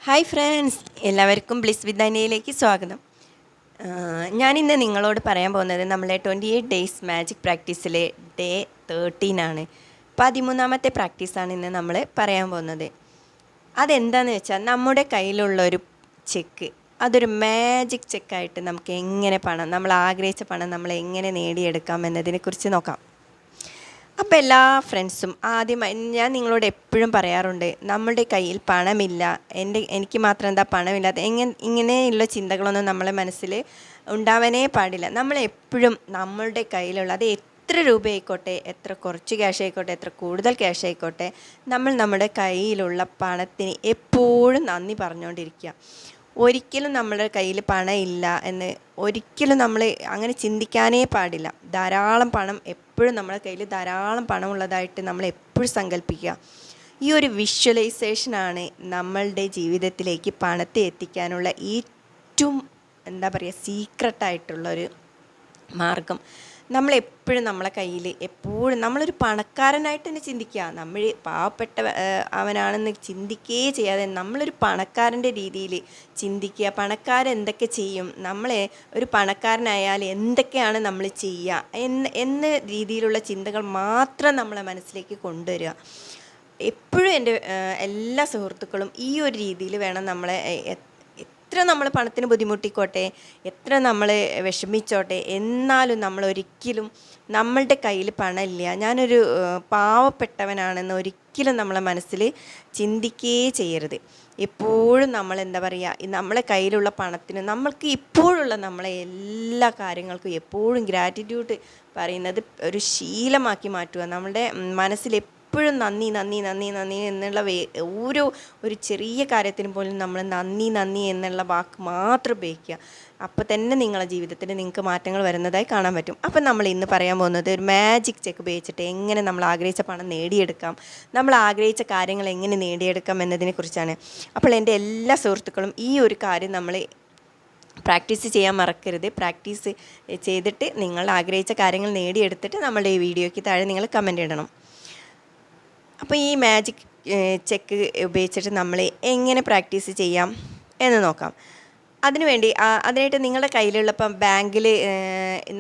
Hi friends, എല്ലാവർക്കും bliss വിത്ത് അനയിലേക്ക് സ്വാഗതം. ഞാനിന്ന് നിങ്ങളോട് പറയാൻ പോകുന്നത് നമ്മളെ 28 ഡേയ്സ് മാജിക് പ്രാക്ടീസിലെ ഡേ 13 ആണ്. 13ാമത്തെ പ്രാക്ടീസാണ് ഇന്ന് നമ്മൾ പറയാൻ പോകുന്നത്. അതെന്താണെന്ന് വെച്ചാൽ നമ്മുടെ കയ്യിലുള്ളൊരു ചെക്ക്, അതൊരു മാജിക് ചെക്കായിട്ട് നമുക്ക് എങ്ങനെ നമ്മൾ ആഗ്രഹിച്ച പണം നമ്മൾ എങ്ങനെ നേടിയെടുക്കാം എന്നതിനെക്കുറിച്ച് നോക്കാം. അപ്പോൾ എല്ലാ ഫ്രണ്ട്സും ആദ്യമായി ഞാൻ നിങ്ങളോട് എപ്പോഴും പറയാറുണ്ട്, നമ്മളുടെ കയ്യിൽ പണമില്ല, എനിക്ക് മാത്രം എന്താ പണമില്ലാത്ത ഇങ്ങനെയുള്ള ചിന്തകളൊന്നും നമ്മളെ മനസ്സിൽ ഉണ്ടാവാനേ പാടില്ല. നമ്മളെപ്പോഴും നമ്മളുടെ കയ്യിലുള്ള അത് എത്ര രൂപയായിക്കോട്ടെ, എത്ര കുറച്ച് ക്യാഷ് ആയിക്കോട്ടെ, എത്ര കൂടുതൽ ക്യാഷ് ആയിക്കോട്ടെ, നമ്മുടെ കയ്യിലുള്ള പണത്തിന് എപ്പോഴും നന്ദി പറഞ്ഞുകൊണ്ടിരിക്കുക. ഒരിക്കലും നമ്മുടെ കയ്യിൽ പണമില്ല എന്ന് ഒരിക്കലും നമ്മൾ അങ്ങനെ ചിന്തിക്കാനേ പാടില്ല. ധാരാളം പണം എപ്പോഴും നമ്മുടെ കയ്യിൽ ധാരാളം പണമുള്ളതായിട്ട് നമ്മൾ എപ്പോഴും സങ്കല്പിക്കുക. ഈ ഒരു വിഷ്വലൈസേഷനാണ് നമ്മളുടെ ജീവിതത്തിലേക്ക് പണത്തെ എത്തിക്കാനുള്ള ഏറ്റവും സീക്രട്ടായിട്ടുള്ളൊരു മാർഗം. നമ്മളെപ്പോഴും നമ്മളെ കയ്യിൽ എപ്പോഴും നമ്മളൊരു പണക്കാരനായിട്ട് തന്നെ ചിന്തിക്കുക. നമ്മൾ പാവപ്പെട്ട അവനാണെന്ന് ചിന്തിക്കുകയേ ചെയ്യാതെ നമ്മളൊരു പണക്കാരൻ്റെ രീതിയിൽ ചിന്തിക്കുക. പണക്കാരെന്തൊക്കെ ചെയ്യും, നമ്മളെ ഒരു പണക്കാരനായാൽ എന്തൊക്കെയാണ് നമ്മൾ ചെയ്യുക എന്ന രീതിയിലുള്ള ചിന്തകൾ മാത്രം നമ്മളെ മനസ്സിലേക്ക് കൊണ്ടുവരിക. എപ്പോഴും എൻ്റെ എല്ലാ സുഹൃത്തുക്കളും ഈ ഒരു രീതിയിൽ വേണം നമ്മളെ. എത്ര നമ്മൾ പണത്തിന് ബുദ്ധിമുട്ടിക്കോട്ടെ, എത്ര നമ്മൾ വിഷമിച്ചോട്ടെ, എന്നാലും നമ്മളൊരിക്കലും നമ്മളുടെ കയ്യിൽ പണമില്ല, ഞാനൊരു പാവപ്പെട്ടവനാണെന്ന് ഒരിക്കലും നമ്മളെ മനസ്സിൽ ചിന്തിക്കുകയേ ചെയ്യരുത്. എപ്പോഴും നമ്മൾ നമ്മളെ കയ്യിലുള്ള പണത്തിന് നമ്മൾക്ക് ഇപ്പോഴുള്ള നമ്മളെ എല്ലാ കാര്യങ്ങൾക്കും എപ്പോഴും ഗ്രാറ്റിറ്റ്യൂഡ് പറയുന്നത് ഒരു ശീലമാക്കി മാറ്റുക. നമ്മളുടെ മനസ്സിൽ എപ്പോഴും നന്ദി നന്ദി നന്ദി നന്ദി എന്നുള്ള ഒരു ചെറിയ കാര്യത്തിന് പോലും നമ്മൾ നന്ദി നന്ദി എന്നുള്ള വാക്ക് മാത്രം ഉപയോഗിക്കുക. അപ്പോൾ തന്നെ നിങ്ങളുടെ ജീവിതത്തിൽ നിങ്ങൾക്ക് മാറ്റങ്ങൾ വരുന്നതായി കാണാൻ പറ്റും. അപ്പം നമ്മൾ ഇന്ന് പറയാൻ പോകുന്നത് ഒരു മാജിക് ചെക്ക് ഉപയോഗിച്ചിട്ട് എങ്ങനെ നമ്മൾ ആഗ്രഹിച്ച പണം നേടിയെടുക്കാം, നമ്മൾ ആഗ്രഹിച്ച കാര്യങ്ങൾ എങ്ങനെ നേടിയെടുക്കാം എന്നതിനെക്കുറിച്ചാണ്. അപ്പോൾ എൻ്റെ എല്ലാ സുഹൃത്തുക്കളും ഈ ഒരു കാര്യം നമ്മൾ പ്രാക്ടീസ് ചെയ്യാൻ മറക്കരുത്. പ്രാക്ടീസ് ചെയ്തിട്ട് നിങ്ങൾ ആഗ്രഹിച്ച കാര്യങ്ങൾ നേടിയെടുത്തിട്ട് നമ്മളുടെ ഈ വീഡിയോയ്ക്ക് താഴെ നിങ്ങൾ കമൻ്റ് ഇടണം. അപ്പോൾ ഈ മാജിക് ചെക്ക് ഉപയോഗിച്ചിട്ട് നമ്മൾ എങ്ങനെ പ്രാക്ടീസ് ചെയ്യാം എന്ന് നോക്കാം. അതിനായിട്ട് നിങ്ങളുടെ കയ്യിലുള്ള ഇപ്പം ബാങ്കിൽ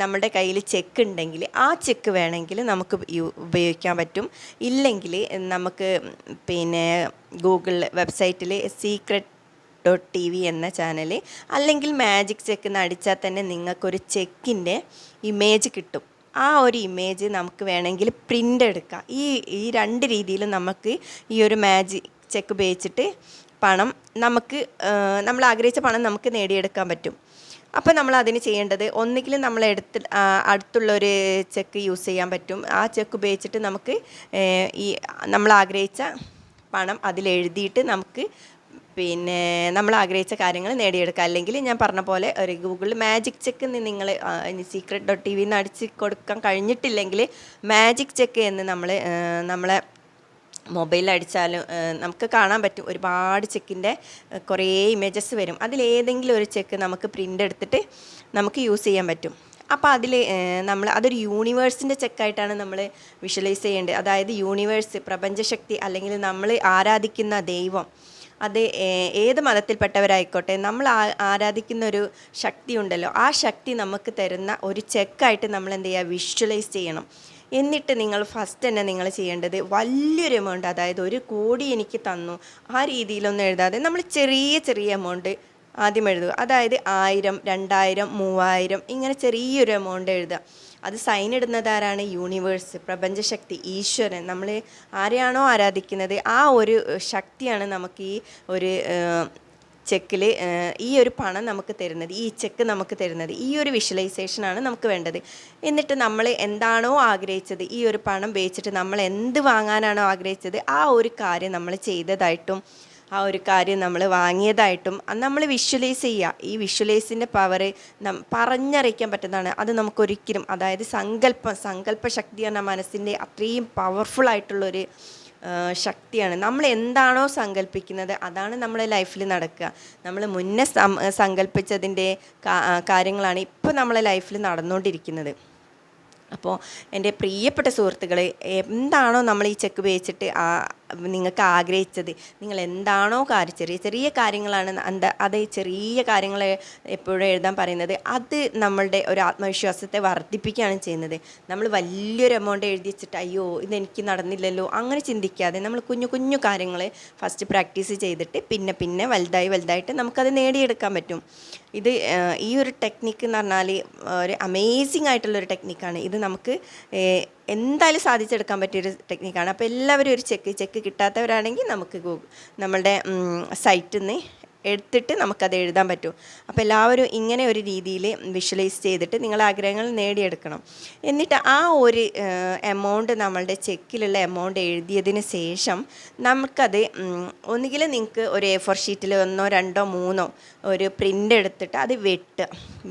നമ്മുടെ കയ്യിൽ ചെക്ക് ഉണ്ടെങ്കിൽ ആ ചെക്ക് വേണമെങ്കിൽ നമുക്ക് ഉപയോഗിക്കാൻ പറ്റും. ഇല്ലെങ്കിൽ നമുക്ക് ഗൂഗിൾ വെബ്സൈറ്റിൽ secret.tv എന്ന ചാനൽ അല്ലെങ്കിൽ മാജിക് ചെക്ക് എന്ന് അടിച്ചാൽ തന്നെ നിങ്ങൾക്കൊരു ചെക്കിൻ്റെ ഇമേജ് കിട്ടും. ആ ഒരു ഇമേജ് നമുക്ക് വേണമെങ്കിൽ പ്രിൻ്റ് എടുക്കാം. ഈ രണ്ട് രീതിയിലും നമുക്ക് ഈ ഒരു മാജിക് ചെക്ക് ഉപയോഗിച്ചിട്ട് നമ്മൾ ആഗ്രഹിച്ച പണം നമുക്ക് നേടിയെടുക്കാൻ പറ്റും. അപ്പോൾ നമ്മൾ അതിന് ചെയ്യേണ്ടത്, ഒന്നുകിൽ നമ്മൾ അടുത്തുള്ളൊരു ചെക്ക് യൂസ് ചെയ്യാൻ പറ്റും. ആ ചെക്ക് ഉപയോഗിച്ചിട്ട് നമുക്ക് നമ്മൾ ആഗ്രഹിച്ച പണം അതിലെഴുതിയിട്ട് നമുക്ക് നമ്മൾ ആഗ്രഹിച്ച കാര്യങ്ങൾ നേടിയെടുക്കുക. അല്ലെങ്കിൽ ഞാൻ പറഞ്ഞ പോലെ ഒരു ഗൂഗിളിൽ മാജിക് ചെക്ക് എന്ന് നിങ്ങൾ secret.tv എന്ന് അടിച്ച് കൊടുക്കാൻ കഴിഞ്ഞിട്ടില്ലെങ്കിൽ മാജിക് ചെക്ക് എന്ന് നമ്മളെ മൊബൈലിൽ അടിച്ചാലും നമുക്ക് കാണാൻ പറ്റും. ഒരുപാട് ചെക്കിൻ്റെ കുറേ ഇമേജസ് വരും. അതിലേതെങ്കിലും ഒരു ചെക്ക് നമുക്ക് പ്രിൻ്റ് എടുത്തിട്ട് നമുക്ക് യൂസ് ചെയ്യാൻ പറ്റും. അപ്പോൾ അതൊരു യൂണിവേഴ്സിൻ്റെ ചെക്കായിട്ടാണ് നമ്മൾ വിഷ്വലൈസ് ചെയ്യേണ്ടത്. അതായത് യൂണിവേഴ്സ്, പ്രപഞ്ചശക്തി, അല്ലെങ്കിൽ നമ്മൾ ആരാധിക്കുന്ന ദൈവം, അത് ഏത് മതത്തിൽപ്പെട്ടവരായിക്കോട്ടെ, നമ്മൾ ആരാധിക്കുന്ന ഒരു ശക്തി ഉണ്ടല്ലോ, ആ ശക്തി നമുക്ക് തരുന്ന ഒരു ചെക്കായിട്ട് നമ്മൾ വിഷ്വലൈസ് ചെയ്യണം. എന്നിട്ട് നിങ്ങൾ ഫസ്റ്റ് തന്നെ നിങ്ങൾ ചെയ്യേണ്ടത് വലിയൊരു എമൗണ്ട്, അതായത് 1 കോടി എനിക്ക് തന്നു ആ രീതിയിലൊന്നും എഴുതാതെ നമ്മൾ ചെറിയ ചെറിയ എമൗണ്ട് ആദ്യം എഴുതുക. അതായത് 1000, 2000, 3000 ഇങ്ങനെ ചെറിയൊരു എമൗണ്ട് എഴുതുക. അത് സൈൻ ഇടുന്നത് ആരാണ്? യൂണിവേഴ്സ്, പ്രപഞ്ചശക്തി, ഈശ്വരൻ. നമ്മൾ ആരെയാണോ ആരാധിക്കുന്നത് ആ ഒരു ശക്തിയാണ് നമുക്ക് ഈ ഒരു ചെക്കിൽ ഈ ഒരു പണം നമുക്ക് തരുന്നത്, ഈ ചെക്ക് നമുക്ക് തരുന്നത്. ഈ ഒരു വിഷ്വലൈസേഷനാണ് നമുക്ക് വേണ്ടത്. എന്നിട്ട് നമ്മൾ എന്താണോ ആഗ്രഹിച്ചത്, ഈ ഒരു പണം ഉപയോഗിച്ചിട്ട് നമ്മൾ എന്ത് വാങ്ങാനാണോ ആഗ്രഹിച്ചത് ആ ഒരു കാര്യം നമ്മൾ ചെയ്തതായിട്ടും ആ ഒരു കാര്യം നമ്മൾ വാങ്ങിയതായിട്ടും നമ്മൾ വിഷ്വലൈസ് ചെയ്യുക. ഈ വിഷ്വലൈസിൻ്റെ പവർ പറഞ്ഞറിയിക്കാൻ പറ്റുന്നതാണ്. അത് നമുക്കൊരിക്കലും, അതായത് സങ്കല്പ ശക്തിയാണ് മനസ്സിൻ്റെ അത്രയും പവർഫുള്ളായിട്ടുള്ളൊരു ശക്തിയാണ്. നമ്മൾ എന്താണോ സങ്കല്പിക്കുന്നത് അതാണ് നമ്മുടെ ലൈഫിൽ നടക്കുക. നമ്മൾ മുന്നേ സങ്കല്പിച്ചതിൻ്റെ കാര്യങ്ങളാണ് ഇപ്പോൾ നമ്മളെ ലൈഫിൽ നടന്നുകൊണ്ടിരിക്കുന്നത്. അപ്പോൾ എൻ്റെ പ്രിയപ്പെട്ട സുഹൃത്തുക്കളെ, എന്താണോ നമ്മൾ ഈ ചെക്ക് ഉപയോഗിച്ചിട്ട് നിങ്ങൾക്ക് ആഗ്രഹിച്ചത്, നിങ്ങൾ എന്താണോ ചെറിയ ചെറിയ കാര്യങ്ങളാണ് അത് ചെറിയ കാര്യങ്ങൾ എപ്പോഴും എഴുതാൻ പറയുന്നത്, അത് നമ്മളുടെ ഒരു ആത്മവിശ്വാസത്തെ വർദ്ധിപ്പിക്കുകയാണ് ചെയ്യുന്നത്. നമ്മൾ വലിയൊരു എമൗണ്ട് എഴുതി വെച്ചിട്ട് അയ്യോ ഇതെനിക്ക് നടന്നില്ലല്ലോ അങ്ങനെ ചിന്തിക്കാതെ നമ്മൾ കുഞ്ഞു കുഞ്ഞു കാര്യങ്ങൾ ഫസ്റ്റ് പ്രാക്ടീസ് ചെയ്തിട്ട് പിന്നെ പിന്നെ വലുതായിട്ട് നമുക്കത് നേടിയെടുക്കാൻ പറ്റും. ഇത് ഈ ഒരു ടെക്നിക്ക് എന്ന് പറഞ്ഞാൽ ഒരു അമേസിങ് ആയിട്ടുള്ളൊരു ടെക്നിക്കാണ്. ഇത് നമുക്ക് എന്തായാലും സാധിച്ചെടുക്കാൻ പറ്റിയൊരു ടെക്നിക്കാണ്. അപ്പോൾ എല്ലാവരും ഒരു ചെക്ക് കിട്ടാത്തവരാണെങ്കിൽ നമുക്ക് നമ്മളുടെ സൈറ്റിൽ നിന്ന് എടുത്തിട്ട് നമുക്കത് എഴുതാൻ പറ്റും. അപ്പോൾ എല്ലാവരും ഇങ്ങനെ ഒരു രീതിയിൽ വിഷ്വലൈസ് ചെയ്തിട്ട് നിങ്ങളുടെ ആഗ്രഹങ്ങൾ നേടിയെടുക്കണം. എന്നിട്ട് ആ ഒരു എമൗണ്ട്, നമ്മളുടെ ചെക്കിലുള്ള എമൗണ്ട് എഴുതിയതിന് ശേഷം നമുക്കത് ഒന്നുകിൽ നിങ്ങൾക്ക് ഒരു A4 ഷീറ്റിൽ 1, 2, 3 ഒരു പ്രിൻ്റ് എടുത്തിട്ട് അത്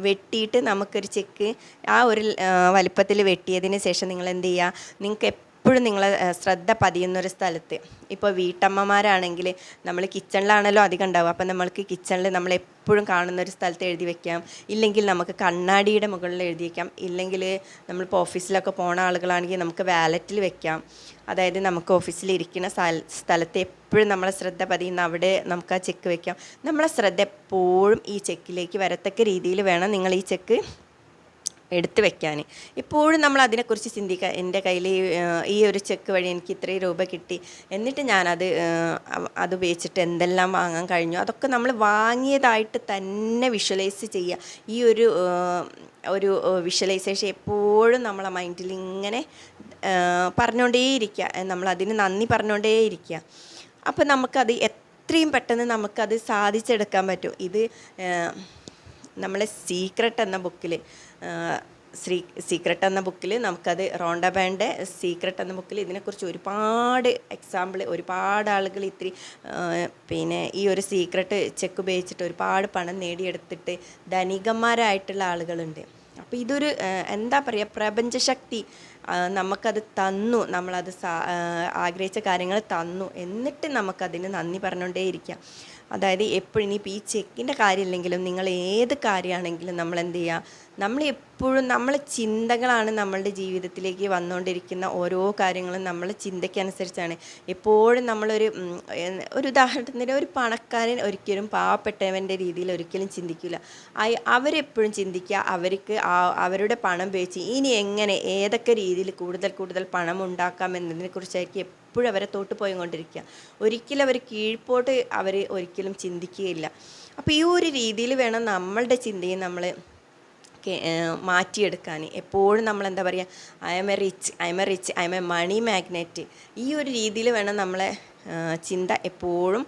വെട്ടിയിട്ട് നമുക്കൊരു ചെക്ക് ആ ഒരു വലിപ്പത്തിൽ വെട്ടിയതിന് ശേഷം നിങ്ങൾ എന്ത് ചെയ്യുക, നിങ്ങൾക്ക് എപ്പോഴും നിങ്ങളെ ശ്രദ്ധ പതിയുന്നൊരു സ്ഥലത്ത്, ഇപ്പോൾ വീട്ടമ്മമാരാണെങ്കിൽ നമ്മൾ കിച്ചണിലാണല്ലോ അധികം ഉണ്ടാവുക, അപ്പം നമ്മൾക്ക് കിച്ചണിൽ നമ്മളെപ്പോഴും കാണുന്നൊരു സ്ഥലത്ത് എഴുതി വെക്കാം. ഇല്ലെങ്കിൽ നമുക്ക് കണ്ണാടിയുടെ മുകളിൽ എഴുതി വയ്ക്കാം. ഇല്ലെങ്കിൽ നമ്മളിപ്പോൾ ഓഫീസിലൊക്കെ പോണ ആളുകളാണെങ്കിൽ നമുക്ക് വാലറ്റിൽ വെക്കാം. അതായത് നമുക്ക് ഓഫീസിൽ ഇരിക്കുന്ന സ്ഥലത്ത് എപ്പോഴും നമ്മളെ ശ്രദ്ധ പതിയുന്ന അവിടെ നമുക്ക് ആ ചെക്ക് വെക്കാം. നമ്മളെ ശ്രദ്ധ എപ്പോഴും ഈ ചെക്കിലേക്ക് വരത്തക്ക രീതിയിൽ വേണം നിങ്ങൾ ഈ ചെക്ക് എടുത്ത് വെക്കാൻ. എപ്പോഴും നമ്മൾ അതിനെക്കുറിച്ച് ചിന്തിക്കുക, എൻ്റെ കയ്യിൽ ഈ ഒരു ചെക്ക് വഴി എനിക്ക് ഇത്രയും രൂപ കിട്ടി, എന്നിട്ട് ഞാനത് അത് ഉപയോഗിച്ചിട്ട് എന്തെല്ലാം വാങ്ങാൻ കഴിഞ്ഞു, അതൊക്കെ നമ്മൾ വാങ്ങിയതായിട്ട് തന്നെ വിഷ്വലൈസ് ചെയ്യുക. ഈ ഒരു വിഷ്വലൈസേഷൻ എപ്പോഴും നമ്മളെ മൈൻഡിൽ ഇങ്ങനെ പറഞ്ഞുകൊണ്ടേയിരിക്കുക, നമ്മളതിന് നന്ദി പറഞ്ഞുകൊണ്ടേയിരിക്കുക. അപ്പോൾ നമുക്കത് എത്രയും പെട്ടെന്ന് നമുക്കത് സാധിച്ചെടുക്കാൻ പറ്റും. ഇത് നമ്മളെ സീക്രട്ട് എന്ന ബുക്കിൽ നമുക്കത് റോണ്ട ബാൻ്റെ സീക്രട്ട് എന്ന ബുക്കിൽ ഇതിനെക്കുറിച്ച് ഒരുപാട് എക്സാമ്പിൾ, ഒരുപാട് ആളുകൾ പിന്നെ ഈ ഒരു സീക്രട്ട് ചെക്ക് ഉപയോഗിച്ചിട്ട് ഒരുപാട് പണം നേടിയെടുത്തിട്ട് ധനികന്മാരായിട്ടുള്ള ആളുകളുണ്ട്. അപ്പോൾ ഇതൊരു എന്താ പറയുക, പ്രപഞ്ചശക്തി നമുക്കത് തന്നു, നമ്മളത് ആഗ്രഹിച്ച കാര്യങ്ങൾ തന്നു, എന്നിട്ട് നമുക്കതിന് നന്ദി പറഞ്ഞുകൊണ്ടേയിരിക്കാം. അതായത് എപ്പോഴും ഇനിയിപ്പോൾ ഈ ചെക്കിൻ്റെ കാര്യമില്ലെങ്കിലും നിങ്ങൾ ഏത് കാര്യമാണെങ്കിലും നമ്മൾ എന്ത് ചെയ്യുക, നമ്മൾ എപ്പോഴും നമ്മളെ ചിന്തകളാണ് നമ്മളുടെ ജീവിതത്തിലേക്ക് വന്നുകൊണ്ടിരിക്കുന്ന ഓരോ കാര്യങ്ങളും നമ്മളെ ചിന്തയ്ക്കനുസരിച്ചാണ്. എപ്പോഴും നമ്മളൊരു ഉദാഹരണത്തിന് ഒരു പണക്കാരൻ ഒരിക്കലും പാവപ്പെട്ടവൻ്റെ രീതിയിൽ ഒരിക്കലും ചിന്തിക്കില്ല. അവരെപ്പോഴും ചിന്തിക്കുക അവർക്ക് അവരുടെ പണം ഉപയോഗിച്ച് ഇനി എങ്ങനെ ഏതൊക്കെ രീതിയിൽ കൂടുതൽ പണം ഉണ്ടാക്കാം എന്നതിനെക്കുറിച്ചായിരിക്കും എപ്പോഴും അവരെ തോട്ട് പോയിക്കൊണ്ടിരിക്കുക. ഒരിക്കലും അവർ കീഴ്പോട്ട് അവർ ഒരിക്കലും ചിന്തിക്കുകയില്ല. അപ്പോൾ ഈ ഒരു രീതിയിൽ വേണം നമ്മളുടെ ചിന്തയും നമ്മൾ മാറ്റിയെടുക്കാൻ. എപ്പോഴും നമ്മൾ എന്താ പറയുക, I am a money magnet, ഈ ഒരു രീതിയിൽ വേണം നമ്മളെ ചിന്ത എപ്പോഴും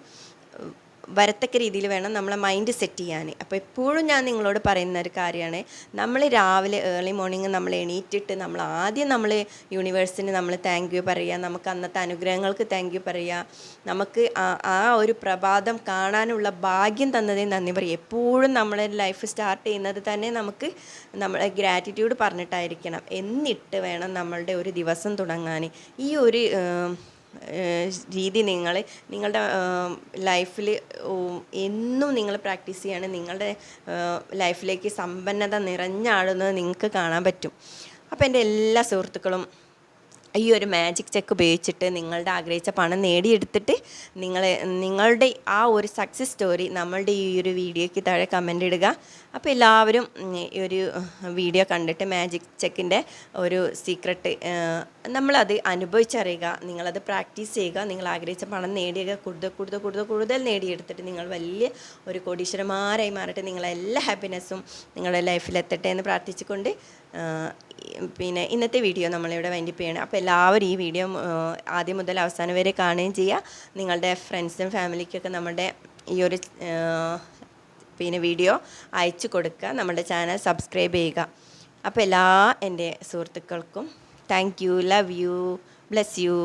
വരത്തക്ക രീതിയിൽ വേണം നമ്മളെ മൈൻഡ് സെറ്റ് ചെയ്യാൻ. അപ്പോൾ എപ്പോഴും ഞാൻ നിങ്ങളോട് പറയുന്ന ഒരു കാര്യമാണ്, നമ്മൾ രാവിലെ ഏർലി മോർണിംഗ് നമ്മൾ എണീറ്റിട്ട് നമ്മൾ ആദ്യം നമ്മൾ യൂണിവേഴ്സിന് നമ്മൾ താങ്ക് യു പറയുക, നമുക്ക് അന്നത്തെ അനുഗ്രഹങ്ങൾക്ക് താങ്ക് യു പറയുക, നമുക്ക് ആ ഒരു പ്രഭാതം കാണാനുള്ള ഭാഗ്യം തന്നതിന് നന്ദി പറയുക. എപ്പോഴും നമ്മളെ ലൈഫ് സ്റ്റാർട്ട് ചെയ്യുന്നത് തന്നെ നമുക്ക് നമ്മളെ ഗ്രാറ്റിറ്റ്യൂഡ് പറഞ്ഞിട്ടായിരിക്കണം. എന്നിട്ട് വേണം നമ്മളുടെ ഒരു ദിവസം തുടങ്ങാൻ. ഈ ഒരു രീതി നിങ്ങളുടെ ലൈഫിൽ എന്നും നിങ്ങൾ പ്രാക്ടീസ് ചെയ്യാണ്, നിങ്ങളുടെ ലൈഫിലേക്ക് സമ്പന്നത നിറഞ്ഞാടുന്നത് നിങ്ങൾക്ക് കാണാൻ പറ്റും. അപ്പോൾ എൻ്റെ എല്ലാ സുഹൃത്തുക്കളും ഈ ഒരു മാജിക് ചെക്ക് ഉപയോഗിച്ചിട്ട് നിങ്ങളുടെ ആഗ്രഹിച്ച പണം നേടിയെടുത്തിട്ട് നിങ്ങളുടെ ആ ഒരു സക്സസ് സ്റ്റോറി നമ്മളുടെ ഈ ഒരു വീഡിയോയ്ക്ക് താഴെ കമൻ്റ് ഇടുക. അപ്പോൾ എല്ലാവരും ഈ ഒരു വീഡിയോ കണ്ടിട്ട് മാജിക് ചെക്കിൻ്റെ ഒരു സീക്രട്ട് നമ്മളത് അനുഭവിച്ചറിയുക, നിങ്ങളത് പ്രാക്ടീസ് ചെയ്യുക. നിങ്ങൾ ആഗ്രഹിച്ച പണം നേടിയ കൂടുതൽ നേടിയെടുത്തിട്ട് നിങ്ങൾ വലിയ ഒരു കോടീശ്വരന്മാരായി മാറട്ടെ. നിങ്ങളെല്ലാ ഹാപ്പിനെസ്സും നിങ്ങളുടെ ലൈഫിലെത്തട്ടെ എന്ന് പ്രാർത്ഥിച്ചുകൊണ്ട് പിന്നെ ഇന്നത്തെ വീഡിയോ നമ്മളിവിടെ വൈൻഡപ്പ് ചെയ്യണം. അപ്പോൾ എല്ലാവരും ഈ വീഡിയോ ആദ്യം മുതൽ അവസാനം വരെ കാണുകയും ചെയ്യുക. നിങ്ങളുടെ ഫ്രണ്ട്സും ഫാമിലിക്കൊക്കെ നമ്മുടെ ഈ ഒരു പിന്നെ വീഡിയോ അയച്ചു കൊടുക്കുക. നമ്മുടെ ചാനൽ സബ്സ്ക്രൈബ് ചെയ്യുക. അപ്പോൾ എല്ലാ എൻ്റെ സുഹൃത്തുക്കൾക്കും thank you, love you, bless you.